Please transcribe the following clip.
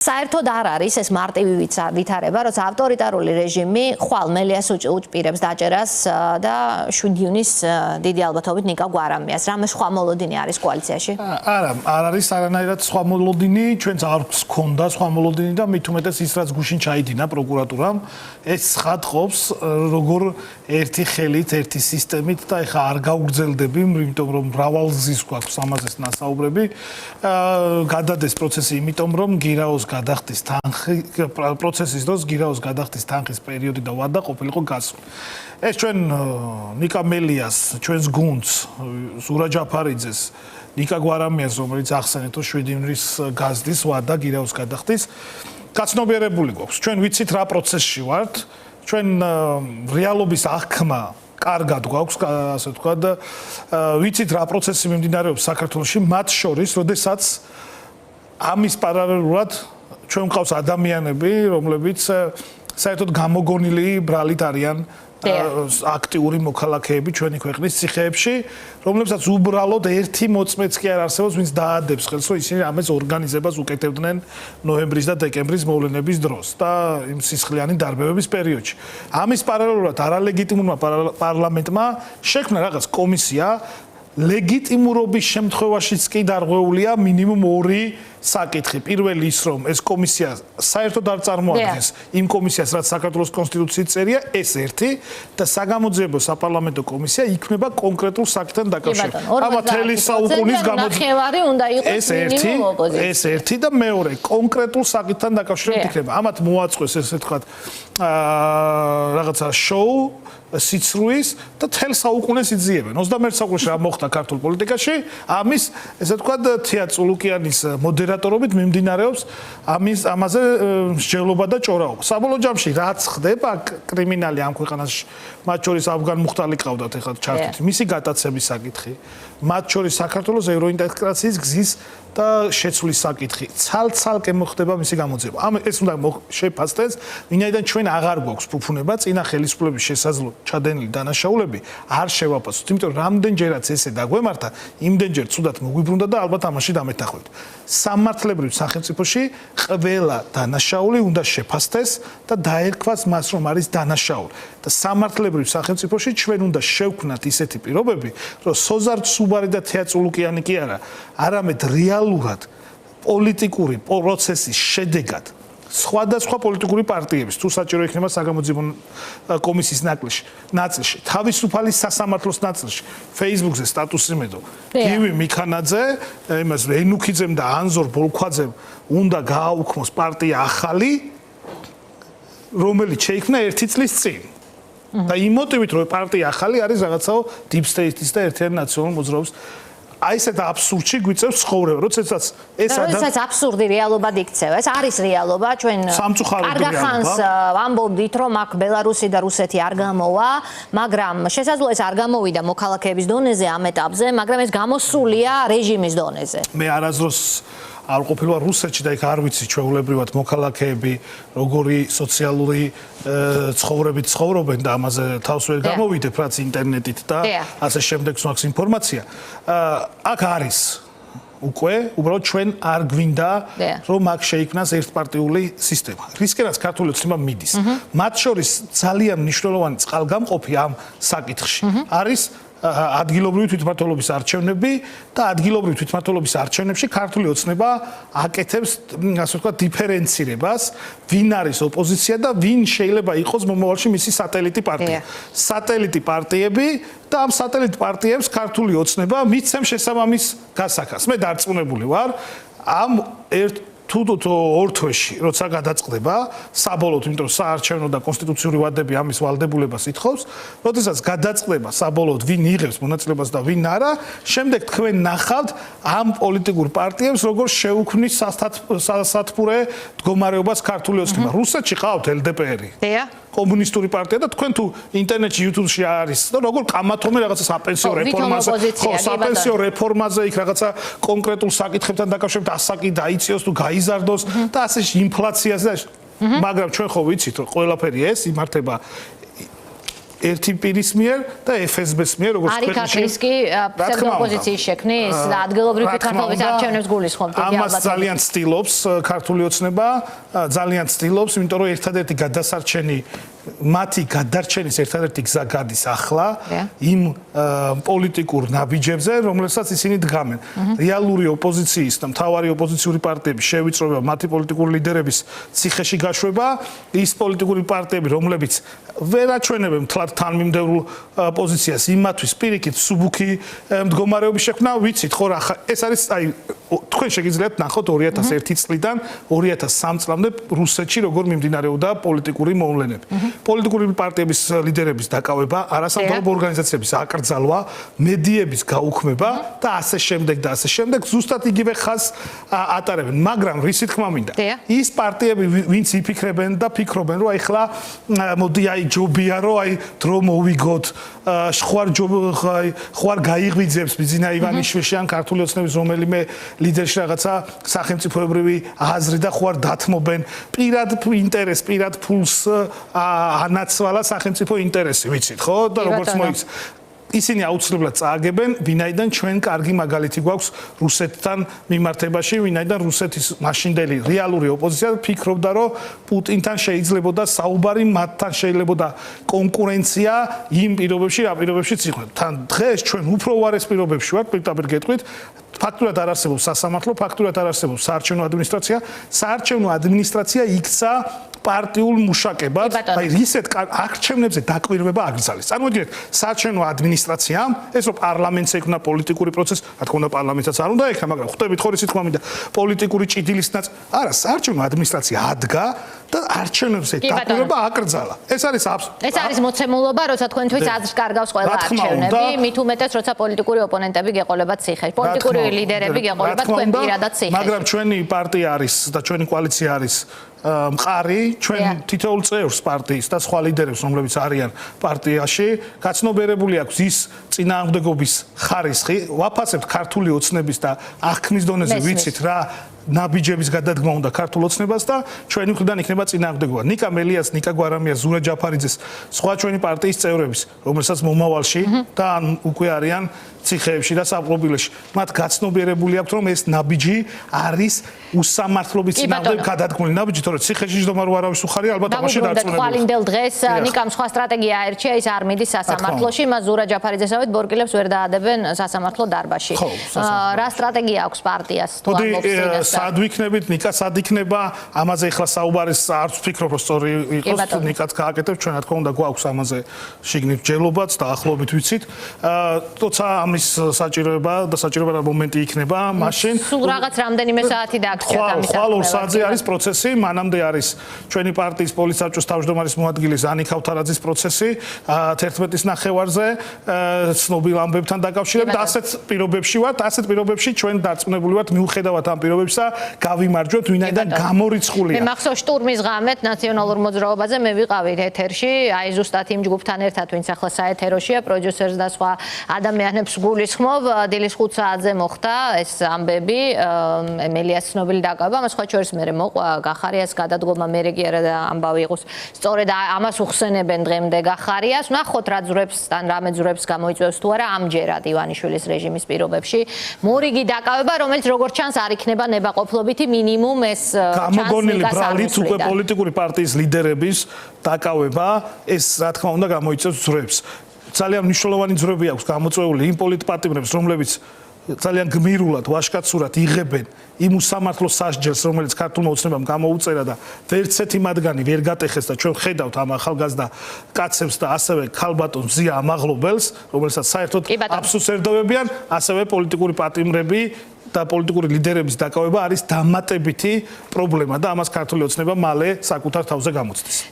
საერთოდ არ არის ეს მარტივი ვითარება, როცა ავტორიტარული რეჟიმი ხვალ მელიას უჭპირებს დაჭერას და 7 ივნის დიდი ალბათობით ნიკა გვარამიას. რამე სხვა მოლოდინი არის კოალიციაში? არა, არ არის არანაირად სხვა მოლოდინი, ჩვენც არ გქონდა სხვა მოლოდინი და მით უმეტეს ის რაც გუშინ ჩაიდინა პროკურატურამ, ეს ცხადყოფს როგორ ერთი ხელით, ერთი სისტემით და ეხა არ გაუგრძელდები, იმიტომ რომ მრავალგზის გვაქვს ამაზეც ნასაუბრები, გადადეს პროცესი, იმიტომ რომ გირაოს გადახდის თანხი პროცესის დროს გირაოს გადახდის თანხის პერიოდი და ვადა ყოფილიყო გასული. ეს ჩვენ ნიკა მელიას, ჩვენს გუნდს, ზურა ჯაფარიძეს, ნიკა გვარამიას, რომელიც ახსენეთ, რომ 7 ივნის გაზდის ვადა გირაოს გადახდის, გაცნობიერებული გვაქვს. ჩვენ ვიცით რა პროცესში ვართ, ჩვენ რეალობის აღქმა კარგად გვაქვს, ასე ვთქვა და ვიცით რა პროცესი მიმდინარეობს საქართველოში, მათ შორის, როდესაც ამის პარალელურად ჩვენ გვყავს ადამიანები, რომლებიც საერთოდ გამოგონილი ბრალით არიან აქტიური მოქალაქეები ჩვენი ქვეყნის ციხეებში, რომლებსაც უბრალოდ ერთი მოწმეც კი არ არსებობს, ვინც დაადებს ხელს, რომ ისინი ამას ორგანიზებას უკეთებდნენ ნოემბრის და დეკემბრის მოვლენების დროს და იმ სისხლიანი დარბევების პერიოდში. ამის პარალელურად არალეგიტიმურმა პარლამენტმა შექმნა რაღაც კომისია, ლეგიტიმურობის შემთხვევაშიც კი დარღვეულია მინიმუმ 2 საკითხი. პირველი ის, რომ ეს კომისია საერთოდ არ წარმოადგენს იმ კომისიას, რაც საქართველოს კონსტიტუციით წერია, ეს ერთი და საგამოძიებო საპარლამენტო კომისია იქმნება კონკრეტულ საკითხთან დაკავშირებით. ამა თელი საუკუნის გამოძიება უნდა იყოს მინიმუმ ოპოზიცია. ეს ერთი და მეორე კონკრეტულ საკითხთან დაკავშირებით იქნება. ამათ მოაწყვეს ესე ვთქვათ რაღაცა შოუ სიცრუის და თელ საუკუნეს იძიებენ. 21 საუკუნეში რა მოხდა ქართულ პოლიტიკაში, ამის ესე ვთქვათ თია წულუკიანის მოდერატორობით მიმდინარეობს ამაზე მსჯელობა და ჭორაობა. საბოლოო ჯამში რაც ხდება კრიმინალი ამ ქვეყანაში, მათ შორის ავგან მუხტალი ყავდათ ეხლა ჩართით. მისი გატაცების საკითხი, მათ შორის საქართველოს ევროინტეგრაციის გზის და შეცვლის საკითხი. ცალ-ცალკე მოხდება მისი გამოძიება. ეს უნდა შეფასდეს, ვინაიდან ჩვენ აღარ გვაქვს ფუფუნება წინა ხელისუფლების შესაძლო ჩადენილი დანაშაულები არ შევაფასოთ, იმიტომ რომ რამდენჯერაც ესე დაგვემართა, იმდენჯერ ცუდად მოგვიბრუნდა და ალბათ ამაში დამეთანხმებით. სამართლებრივ სახელმწიფოში ყველა დანაშაული უნდა შეფასდეს და დაერქვას მას, რომ არის დანაშაული. და სამართლებრივ სახელმწიფოში ჩვენ უნდა შევქმნათ ისეთი პირობები, რომ სოზარ სუბარი და თეა წულუკიანი კი არა, არამედ რეალურად პოლიტიკური პროცესის შედეგად სხვადასხვა პოლიტიკური პარტიების თუ საჭირო იქნება საგამოძიებო კომისიის ნაწილში, თავისუფალი სასამართლოს ნაწილში, Facebook-ზე სტატუსი მედო. გივი მიქანაძე, იმას ენუქიძემ და ანზორ ბოლქვაძემ უნდა გააუქმოს პარტია ახალი, რომელიც შეიქმნა 1 წლის წინ. და იმ მოტივით, რომ პარტია ახალი არის რაღაცაო deep state-ის და ერთიანი ნაციონალური მოძრაობის აი ესეთ აბსურდში გვიწევს ცხოვრება, როდესაც ეს აბსურდი რეალობად იქცევა. ეს არის რეალობა, ჩვენ კარგ ხანს ამბობდით, რომ აქ ბელარუსი და რუსეთი არ გამოვა, მაგრამ შესაძლოა ეს არ გამოვიდა მოქალაქეების დონეზე ამ ეტაპზე, მაგრამ ეს გამოსულია რეჟიმის დონეზე. მე არასდროს არ ყოფილა რუსეთში და იქ არ ვიცი ჩვეულებრივად მოქალაქეები როგორი სოციალური ცხოვრებით ცხოვრობენ და ამაზე თავს ვერ გამოვიდებ რაც ინტერნეტით და ასე შემდეგ მაქვს ინფორმაცია. აქ არის უკვე უბრალოდ ჩვენ არ გვინდა რომ აქ შეიქმნას ერთპარტიული სისტემა. რისკენაც ქართული ოცნება მიდის. მათ შორის ძალიან მნიშვნელოვანი წყალგამყოფი ამ საკითხში არის ადგილობრივი თვითმმართველობის არჩევნები და ადგილობრივი თვითმმართველობის არჩევნებში ქართული ოცნება აკეთებს, ასე ვთქვათ, დიფერენცირებას, ვინ არის ოპოზიცია და ვინ შეიძლება იყოს მომავალში მისი სატელიტი პარტია. სატელიტი პარტიები და ამ სატელიტ პარტიებს ქართული ოცნება მიცემს შესაბამის გასახადს. მე დარწმუნებული ვარ, ამ თუ ორ თვეში, როცა გადაწყდება საბოლოოდ, იმიტომ რომ საარჩევნო და კონსტიტუციური ვადები ამის ვალდებულებას ითხოვს, როდესაც გადაწყდება საბოლოოდ ვინ იღებს მონაწილეობას და ვინ არა, შემდეგ თქვენ ნახავთ ამ პოლიტიკურ პარტიებს როგორ შეუქმნის სასათბურე მდგომარეობას ქართული ოცნება. რუსეთში ყავთ LDPR-ი. კომუნისტური პარტია და თქვენ თუ ინტერნეტში YouTube-ში არის და როგორ ყამათობენ რაღაცა საპენსიო რეფორმაზე, საპენსიო რეფორმაზე იქ რაღაცა კონკრეტულ საკითხებთან დაკავშირებით ასაკი დაიწიოს თუ გაიზარდოს და ასე ინფლაციაზე, მაგრამ ჩვენ ხო ვიცით რომ ყველაფერი ეს იმართება ერთი პირის მიერ და FSB-ს მიერ, როგორც არის აქ რისკი ფსევდოოპოზიციის შექმნის და ადგილობრივი ფიქრთაობის არჩევნებს გულისხმობთ იგი ალბათ. ამას ძალიან ცდილობს ქართული ოცნება, ძალიან ცდილობს, იმიტომ რომ ერთადერთი გადასარჩენი მათი გადარჩენის ერთადერთი გზა გადის ახლა იმ პოლიტიკურ ნაბიჯებზე, რომელსაც ისინი დგამენ. რეალური ოპოზიციის და მთავარი ოპოზიციური პარტიების შევიწროება, მათი პოლიტიკური ლიდერების ციხეში გაშვება, ის პოლიტიკური პარტიები, რომლებიც ვერ აჩვენებენ თლად თანმიმდევრულ პოზიციას იმათვის პირიქით სუბუქი მდგომარეობის შექმნა, ვიცით ხო რა, ეს არის აი თქვენ შეგიძლიათ ნახოთ 2001 წლიდან 2003 წლამდე რუსეთში როგორ მიმდინარეობდა პოლიტიკური მოვლენები. პოლიტიკური პარტიების ლიდერების დაკავება, არასამთავრობო ორგანიზაციების აკრძალვა, მედიების გაუქმება და ასე შემდეგ და ასე შემდეგ ზუსტად იგივე ხაზს ატარებენ, მაგრამ რის თქმა მინდა ის პარტიები ვინც იფიქრებენ და ფიქრობენ რომ აი ხლა მოდი აი ჯობია რომ აი დრო მოვიგოთ ხوار გაიღვიძებს ბიზინა ივანიშვილში ან ქართული ოცნების რომელიმე ლიდერში რაღაცა სახელმწიფოებრივი აზრი და ხوار დათმობენ პირად ინტერესს, პირად ფულს ანაცვალა სახელმწიფო ინტერესი, ვიცით ხო? და როგორც მოიქს ისინი აუცილებლად წააგებენ, ვინაიდან ჩვენ კარგი მაგალითი გვაქვს რუსეთთან მიმართებაში, ვინაიდან რუსეთის მაშინდელი რეალური ოპოზიცია ფიქრობდა, რომ პუტინთან შეიძლებოდა საუბარი, მათთან შეიძლებოდა კონკურენცია იმ პირობებში, რა პირობებშიც იყო. თან დღეს ჩვენ უფრო უარეს პირობებში ვართ, პირდაპირ გეტყვით, ფაქტურად არ არსებობს სასამართლო, ფაქტურად არ არსებობს საარჩევნო ადმინისტრაცია, საარჩევნო ადმინისტრაცია იქცა პარტიულ მუშაკებად, აი რისეთ არჩევნებზე დაკვირვება აკრძალეს. წარმოგიდგენთ, საარჩევნო ადმინისტრაციამ, ეს რომ პარლამენტს ექნა პოლიტიკური პროცესი, რა თქმა უნდა პარლამენტსაც არ უნდა ექნა, მაგრამ ხვდებით ხო რისი თქმა მინდა, პოლიტიკური ჭიდილის არა, საარჩევნო ადმინისტრაცია ადგა და არჩევნებზე დაკვირვება აკრძალა. ეს არის ეს არის მოცემულობა, როცა თქვენ თვითონ აზრს კარგავს ყველა არჩევნები, მით უმეტეს როცა პოლიტიკური ოპონენტები გეყოლებათ ციხეში, პოლიტიკური ლიდერები გეყოლებათ თქვენ პირადად ციხეში. მაგრამ ჩვენი პარტია არის და ჩვენი კოალიცია არის მყარი, ჩვენ თითოეულ წევრს პარტიის და სხვა ლიდერებს, რომლებიც არიან პარტიაში, გაცნობიერებული აქვს ის წინააღმდეგობის ხარისხი, ვაფასებთ ქართული ოცნების და აღქმის დონეზე ვიცით რა ნაბიჯების გადადგმა უნდა ქართულ ოცნებას და ჩვენი მხრიდან იქნება წინააღმდეგობა. ნიკა მელიას, ნიკა გვარამიას, ზურა ჯაფარიძეს, სხვა ჩვენი პარტიის წევრების, რომელსაც მომავალში და უკვე არიან ციხეებში და საპყრობილეში. მათ გაცნობიერებული აქვთ, რომ ეს ნაბიჯი არის უსამართლობის წინააღმდეგ გადადგმული ნაბიჯი, თორე ციხეში ჯდომა რო არავის უხარია, ალბათ ამაში დარწმუნებული. ხვალინდელ დღეს ნიკამ სხვა სტრატეგია აერჩია, ის არ მიდის სასამართლოში, მას ზურა ჯაფარიძესავით ბორკილებს ვერ დაადებენ სასამართლო დარბაზში. რა სტრატეგია აქვს პარტიას თუ ამბობს სად ვიქნებით, ნიკა სად იქნება, ამაზე ახლა საუბარის არც ვფიქრობ, რომ სწორი იყოს, ნიკაც გააკეთებს, ჩვენ რა თქმა უნდა გვაქვს ამაზე შიგნით ჯელობაც და ახლობით ვიცით. თორსა ამის საჭიროება და საჭიროება მომენტი იქნება, მაშინ სულ რაღაც რამდენიმე საათი დააგჭირეთ ამის. ხვალ 2 საათზე არის პროცესი, მანამდე არის ჩვენი პარტიის პოლიცსაბჭოს თავმჯდომარის მოადგილე ზანი ქავთარაძის პროცესი 11-ის ნახევარზე ცნობილ ამბებთან დაკავშირებით. ასეთ პირობებში ვართ, ასეთ პირობებში ჩვენ დარწმუნებული ვართ მიუხედავად ამ პირობებისა გავიმარჯვოთ, ვინაიდან გამორიცხულია. მე მახსოვს შტურმის ღამეთ ნაციონალურ მოძრაობაზე მე ვიყავით ეთერში, აი ზუსტად იმ ჯგუფთან ერთად, ვინც ახლა საეთეროშია, პროდიუსერს და სხვა ადამიანებს გულისხმობ, დილის 5 საათზე მოხდა ეს ამბები, მელიას ცნობილი დაკავება, მას სხვა შორის მე მოყვა გახარიას გადადგომა, მე კი არა და ამბავი იყოს. სწორედ ამას უხსენებენ დღემდე გახარიას. ნახოთ რა ძვრებს ან რამე ძვრებს გამოიწვევს თუ არა ამჯერად ივანიშვილის რეჟიმის პირობებში. მორიგი დაკავება, რომელიც როგორც ჩანს არ იქნება ნებაყოფლობითი მინიმუმ ეს გამოგონილი ბრალით უკვე პოლიტიკური პარტიის ლიდერების დაკავება, ეს რა თქმა უნდა გამოიწვევს ძვრებს. ძალიან მნიშვნელოვანი ძვრები აქვს გამოწვეული იმ პოლიტპატიმრებს, რომლებიც ძალიან გმირულად, ვაჟკაცურად იღებენ იმ უსამართლო სასჯელს, რომელიც ქართულმა ოცნებამ გამოუწერა და ვერცერთი მათგანი ვერ გატეხეს და ჩვენ ხედავთ ამ ახალგაზრდა კაცებს და ასევე ქალბატონ ზია ამაღლობელს, რომელსაც საერთოდ აბსურდს ერდოვებიან, ასევე პოლიტიკური პატიმრები და პოლიტიკური ლიდერების დაკავება არის დამატებითი პრობლემა და ამას ქართული ოცნება მალე საკუთარ თავზე გამოცდის.